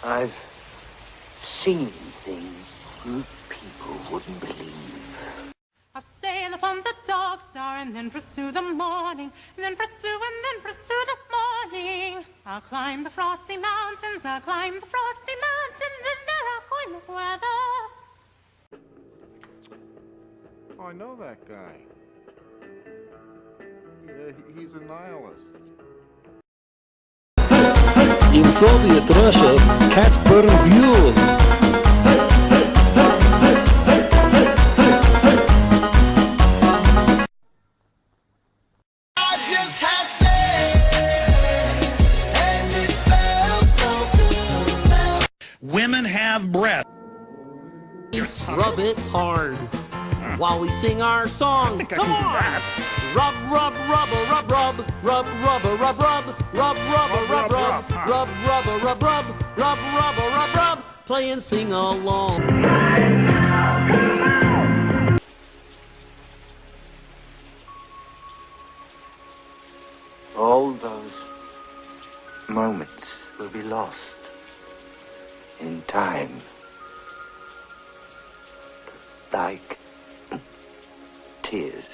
I've seen things you people wouldn't believe. I'll sail upon the Dog Star and then pursue the morning, and then pursue the morning. I'll climb the frosty mountains, I'll climb the frosty mountains, and there I'll coin the weather. Oh, I know that guy. He's a nihilist. In Soviet Russia, cat burns you. Women have breath. Rub it hard while we sing our song. Come on! Rub, rub, rubber, rub, rub, rub, rubber, rub, rub, rub, rubber, rub, rub, rub, rubber, rub, rub, rub, rubber, rub, rub. Play and sing along. All those moments will be lost in time. Like tears.